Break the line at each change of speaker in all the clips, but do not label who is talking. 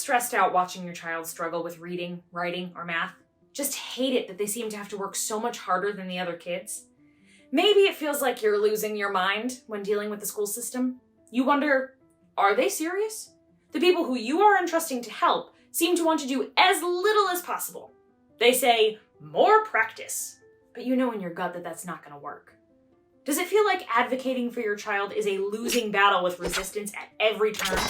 stressed out watching your child struggle with reading, writing, or math? Just hate it that they seem to have to work so much harder than the other kids? Maybe it feels like you're losing your mind when dealing with the school system. You wonder, are they serious? The people who you are entrusting to help seem to want to do as little as possible. They say, more practice. But you know in your gut that that's not going to work. Does it feel like advocating for your child is a losing battle with resistance at every turn?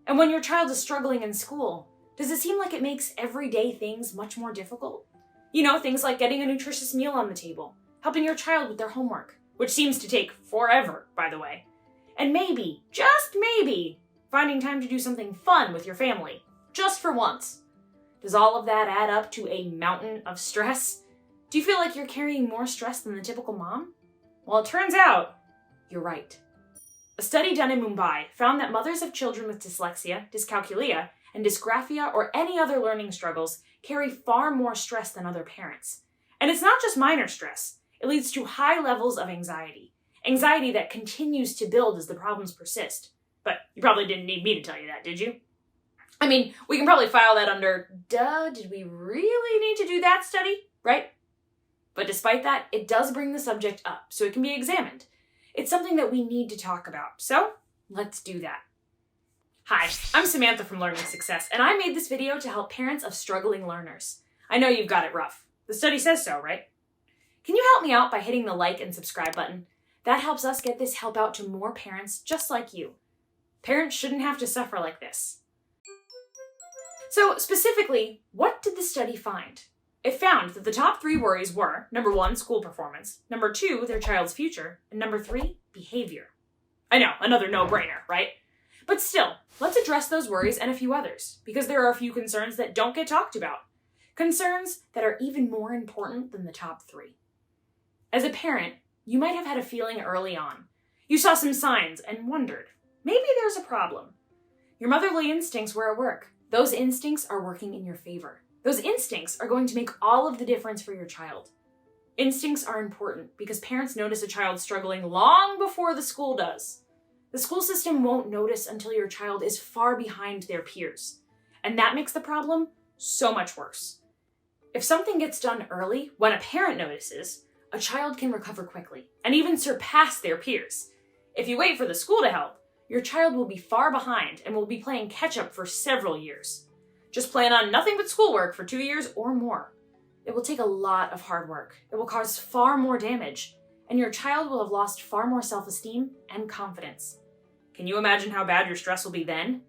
And when your child is struggling in school, does it seem like it makes everyday things much more difficult? You know, things like getting a nutritious meal on the table, helping your child with their homework, which seems to take forever, by the way. And maybe, just maybe, finding time to do something fun with your family, just for once. Does all of that add up to a mountain of stress? Do you feel like you're carrying more stress than the typical mom? Well, it turns out, you're right. A study done in Mumbai found that mothers of children with dyslexia, dyscalculia, and dysgraphia or any other learning struggles carry far more stress than other parents. And it's not just minor stress. It leads to high levels of anxiety. Anxiety that continues to build as the problems persist. But you probably didn't need me to tell you that, did you? I mean, we can probably file that under, duh, did we really need to do that study, right? But despite that, it does bring the subject up, so it can be examined. It's something that we need to talk about, so let's do that. Hi, I'm Samantha from Learning Success, and I made this video to help parents of struggling learners. I know you've got it rough. The study says so, right? Can you help me out by hitting the like and subscribe button? That helps us get this help out to more parents just like you. Parents shouldn't have to suffer like this. So specifically, what did the study find? It found that the top 3 worries were, number 1, school performance, number 2, their child's future, and number 3, behavior. I know, another no-brainer, right? But still, let's address those worries and a few others, because there are a few concerns that don't get talked about. Concerns that are even more important than the top 3. As a parent, you might have had a feeling early on. You saw some signs and wondered, maybe there's a problem. Your motherly instincts were at work. Those instincts are working in your favor. Those instincts are going to make all of the difference for your child. Instincts are important because parents notice a child struggling long before the school does. The school system won't notice until your child is far behind their peers. And that makes the problem so much worse. If something gets done early, when a parent notices, a child can recover quickly and even surpass their peers. If you wait for the school to help, your child will be far behind and will be playing catch-up for several years. Just plan on nothing but schoolwork for 2 years or more. It will take a lot of hard work. It will cause far more damage, and your child will have lost far more self-esteem and confidence. Can you imagine how bad your stress will be then?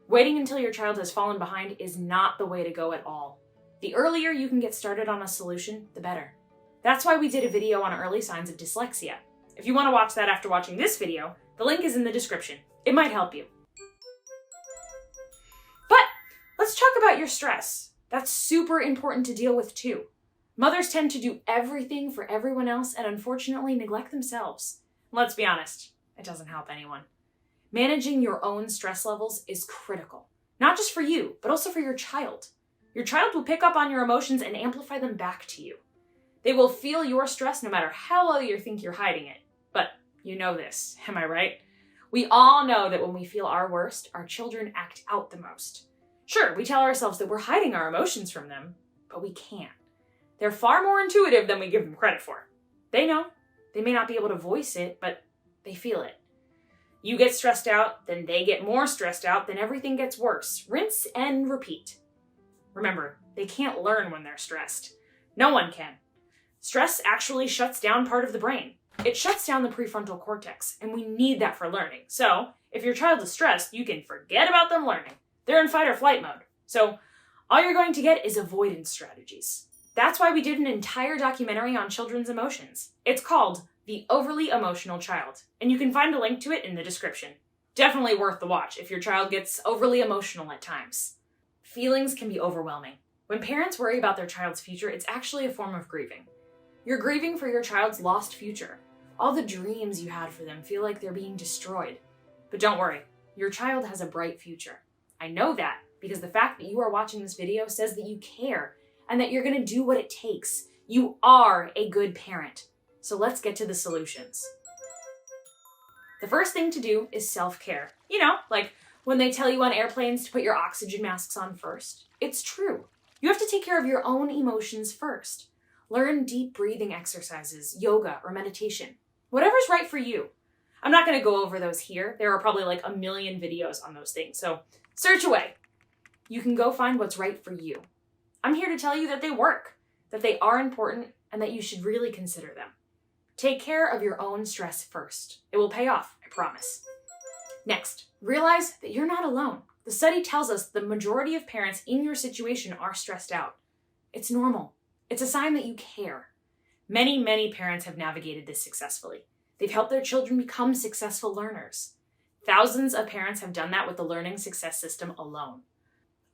Waiting until your child has fallen behind is not the way to go at all. The earlier you can get started on a solution, the better. That's why we did a video on early signs of dyslexia. If you want to watch that after watching this video, the link is in the description. It might help you. But let's talk about your stress. That's super important to deal with too. Mothers tend to do everything for everyone else and unfortunately neglect themselves. Let's be honest, it doesn't help anyone. Managing your own stress levels is critical. Not just for you, but also for your child. Your child will pick up on your emotions and amplify them back to you. They will feel your stress no matter how well you think you're hiding it. But you know this, am I right? We all know that when we feel our worst, our children act out the most. Sure, we tell ourselves that we're hiding our emotions from them, but we can't. They're far more intuitive than we give them credit for. They know. They may not be able to voice it, but they feel it. You get stressed out, then they get more stressed out, then everything gets worse. Rinse and repeat. Remember, they can't learn when they're stressed. No one can. Stress actually shuts down part of the brain. It shuts down the prefrontal cortex, and we need that for learning. So, if your child is stressed, you can forget about them learning. They're in fight or flight mode. So, all you're going to get is avoidance strategies. That's why we did an entire documentary on children's emotions. It's called The Overly Emotional Child, and you can find a link to it in the description. Definitely worth the watch if your child gets overly emotional at times. Feelings can be overwhelming. When parents worry about their child's future, it's actually a form of grieving. You're grieving for your child's lost future. All the dreams you had for them feel like they're being destroyed. But don't worry, your child has a bright future. I know that because the fact that you are watching this video says that you care and that you're going to do what it takes. You are a good parent. So let's get to the solutions. The first thing to do is self-care. You know, like When they tell you on airplanes to put your oxygen masks on first, it's true. You have to take care of your own emotions first. Learn deep breathing exercises, yoga, or meditation. Whatever's right for you. I'm not going to go over those here. There are probably like a million videos on those things, so search away. You can go find what's right for you. I'm here to tell you that they work, that they are important, and that you should really consider them. Take care of your own stress first. It will pay off, I promise. Next, realize that you're not alone. The study tells us the majority of parents in your situation are stressed out. It's normal. It's a sign that you care. Many, many parents have navigated this successfully. They've helped their children become successful learners. Thousands of parents have done that with the learning success system alone.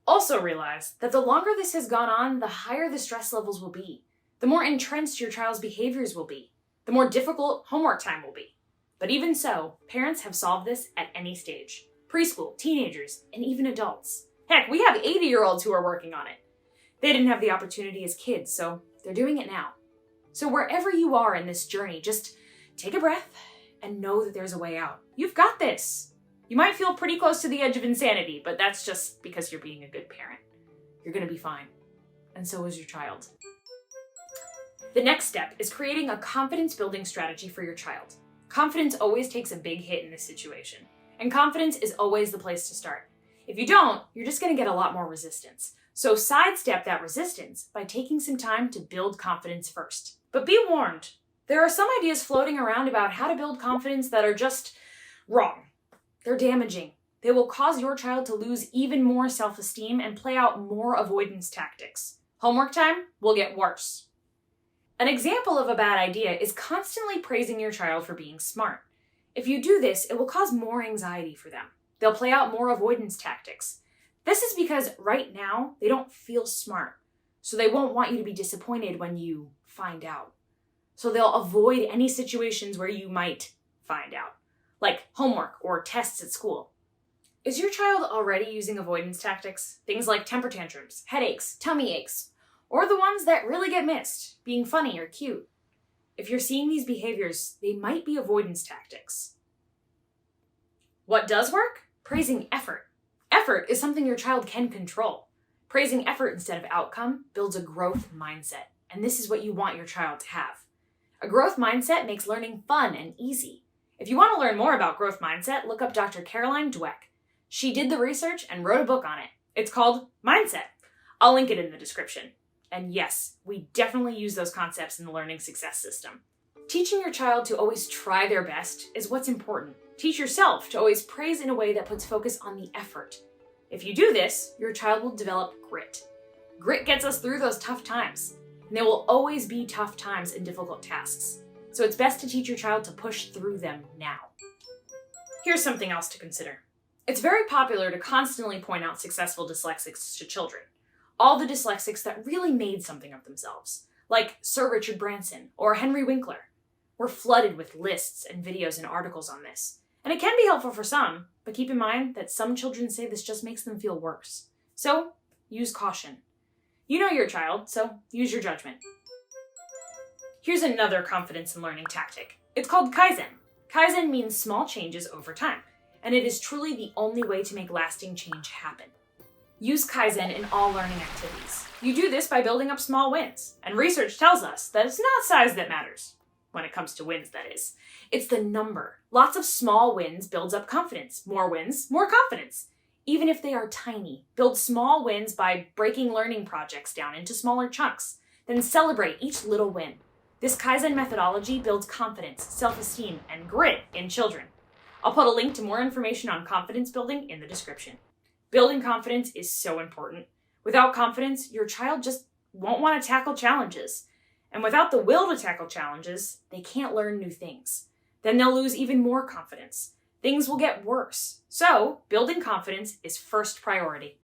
Also realize that the longer this has gone on, the higher the stress levels will be. The more entrenched your child's behaviors will be. The more difficult homework time will be. But even so, parents have solved this at any stage. Preschool, teenagers, and even adults. Heck, we have 80-year-olds who are working on it. They didn't have the opportunity as kids, so they're doing it now. So wherever you are in this journey, just take a breath and know that there's a way out. You've got this. You might feel pretty close to the edge of insanity, but that's just because you're being a good parent. You're going to be fine. And so is your child. The next step is creating a confidence-building strategy for your child. Confidence always takes a big hit in this situation, and confidence is always the place to start. If you don't, you're just going to get a lot more resistance. So sidestep that resistance by taking some time to build confidence first. But be warned, there are some ideas floating around about how to build confidence that are just wrong. They're damaging. They will cause your child to lose even more self-esteem and play out more avoidance tactics. Homework time will get worse. An example of a bad idea is constantly praising your child for being smart. If you do this, it will cause more anxiety for them. They'll play out more avoidance tactics. This is because right now, they don't feel smart, so they won't want you to be disappointed when you find out. So they'll avoid any situations where you might find out, like homework or tests at school. Is your child already using avoidance tactics? Things like temper tantrums, headaches, tummy aches, or the ones that really get missed, being funny or cute. If you're seeing these behaviors, they might be avoidance tactics. What does work? Praising effort. Effort is something your child can control. Praising effort instead of outcome builds a growth mindset, and this is what you want your child to have. A growth mindset makes learning fun and easy. If you want to learn more about growth mindset, look up Dr. Carolyn Dweck. She did the research and wrote a book on it. It's called Mindset. I'll link it in the description. And yes, we definitely use those concepts in the learning success system. Teaching your child to always try their best is what's important. Teach yourself to always praise in a way that puts focus on the effort. If you do this, your child will develop grit. Grit gets us through those tough times, and there will always be tough times and difficult tasks. So it's best to teach your child to push through them now. Here's something else to consider. It's very popular to constantly point out successful dyslexics to children. All the dyslexics that really made something of themselves, like Sir Richard Branson or Henry Winkler. We're flooded with lists and videos and articles on this. And it can be helpful for some, but keep in mind that some children say this just makes them feel worse. So, use caution. You know your child, so use your judgment. Here's another confidence and learning tactic. It's called kaizen. Kaizen means small changes over time, and it is truly the only way to make lasting change happen. Use kaizen in all learning activities. You do this by building up small wins, and research tells us that it's not size that matters. When it comes to wins, that is. It's the number. Lots of small wins builds up confidence. More wins, more confidence. Even if they are tiny, build small wins by breaking learning projects down into smaller chunks. Then celebrate each little win. This kaizen methodology builds confidence, self-esteem, and grit in children. I'll put a link to more information on confidence building in the description. Building confidence is so important. Without confidence, your child just won't want to tackle challenges. And without the will to tackle challenges, they can't learn new things. Then they'll lose even more confidence. Things will get worse. So, building confidence is first priority.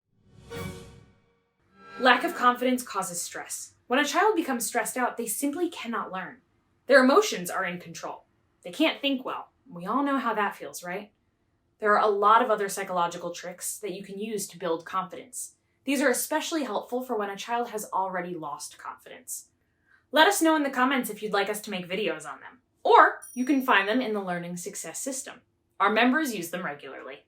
Lack of confidence causes stress. When a child becomes stressed out, they simply cannot learn. Their emotions are in control. They can't think well. We all know how that feels, right? There are a lot of other psychological tricks that you can use to build confidence. These are especially helpful for when a child has already lost confidence. Let us know in the comments if you'd like us to make videos on them. Or you can find them in the Learning Success System. Our members use them regularly.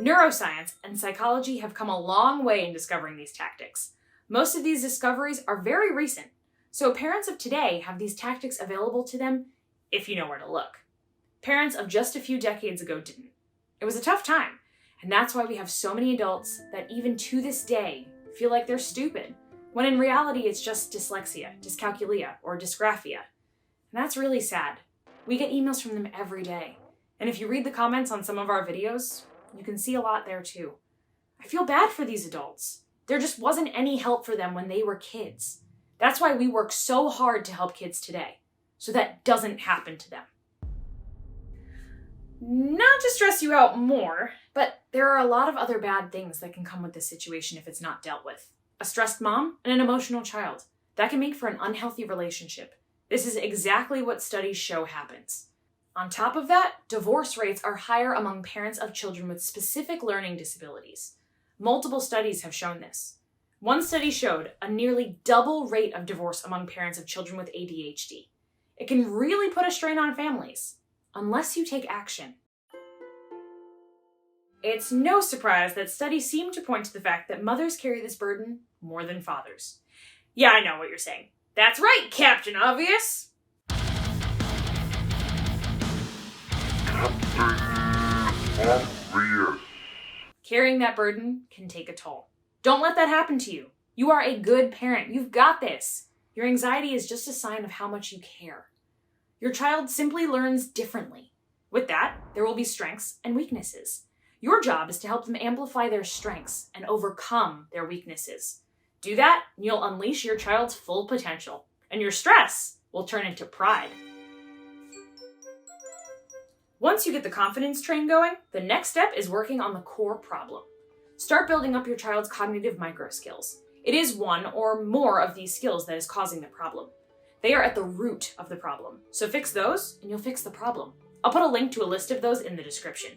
Neuroscience and psychology have come a long way in discovering these tactics. Most of these discoveries are very recent, so parents of today have these tactics available to them if you know where to look. Parents of just a few decades ago didn't. It was a tough time, and that's why we have so many adults that even to this day feel like they're stupid, when in reality it's just dyslexia, dyscalculia, or dysgraphia. And that's really sad. We get emails from them every day, and if you read the comments on some of our videos, you can see a lot there too. I feel bad for these adults. There just wasn't any help for them when they were kids. That's why we work so hard to help kids today, so that doesn't happen to them. Not to stress you out more, but there are a lot of other bad things that can come with this situation if it's not dealt with. A stressed mom and an emotional child. That can make for an unhealthy relationship. This is exactly what studies show happens. On top of that, divorce rates are higher among parents of children with specific learning disabilities. Multiple studies have shown this. One study showed a nearly double rate of divorce among parents of children with ADHD. It can really put a strain on families, unless you take action. It's no surprise that studies seem to point to the fact that mothers carry this burden more than fathers. Yeah, I know what you're saying. That's right, Captain Obvious!
Captain Obvious.
Carrying that burden can take a toll. Don't let that happen to you. You are a good parent. You've got this. Your anxiety is just a sign of how much you care. Your child simply learns differently. With that, there will be strengths and weaknesses. Your job is to help them amplify their strengths and overcome their weaknesses. Do that, and you'll unleash your child's full potential, and your stress will turn into pride. Once you get the confidence train going, the next step is working on the core problem. Start building up your child's cognitive micro skills. It is one or more of these skills that is causing the problem. They are at the root of the problem, so fix those and you'll fix the problem. I'll put a link to a list of those in the description.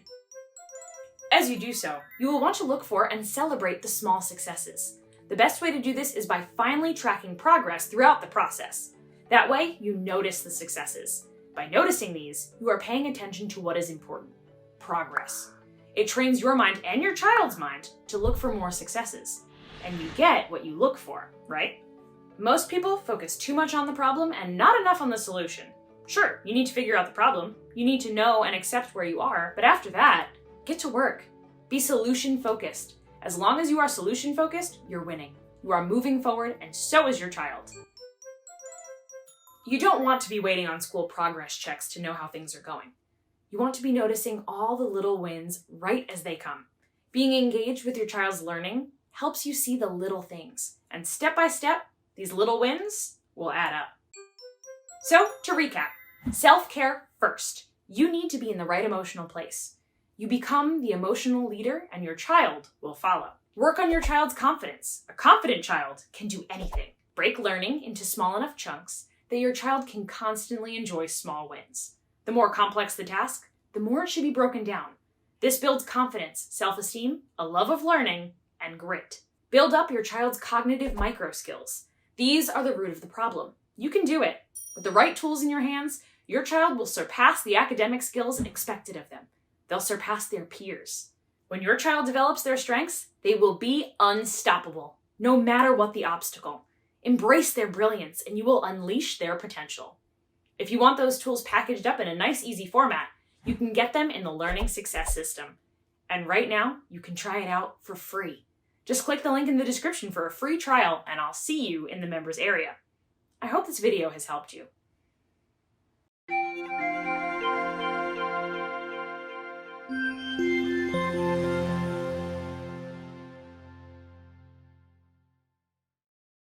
As you do so, you will want to look for and celebrate the small successes. The best way to do this is by finally tracking progress throughout the process. That way, you notice the successes. By noticing these, you are paying attention to what is important: progress. It trains your mind and your child's mind to look for more successes. And you get what you look for, right? Most people focus too much on the problem and not enough on the solution. Sure, you need to figure out the problem. You need to know and accept where you are, but after that, get to work. Be solution-focused. As long as you are solution-focused, you're winning. You are moving forward, and so is your child. You don't want to be waiting on school progress checks to know how things are going. You want to be noticing all the little wins right as they come. Being engaged with your child's learning helps you see the little things, and step by step, these little wins will add up. So, to recap, self-care first. You need to be in the right emotional place. You become the emotional leader, and your child will follow. Work on your child's confidence. A confident child can do anything. Break learning into small enough chunks that your child can constantly enjoy small wins. The more complex the task, the more it should be broken down. This builds confidence, self-esteem, a love of learning, and grit. Build up your child's cognitive micro skills. These are the root of the problem. You can do it. With the right tools in your hands, your child will surpass the academic skills expected of them. They'll surpass their peers. When your child develops their strengths, they will be unstoppable, no matter what the obstacle. Embrace their brilliance, and you will unleash their potential. If you want those tools packaged up in a nice, easy format, you can get them in the Learning Success System. And right now, you can try it out for free. Just click the link in the description for a free trial, and I'll see you in the members area. I hope this video has helped you.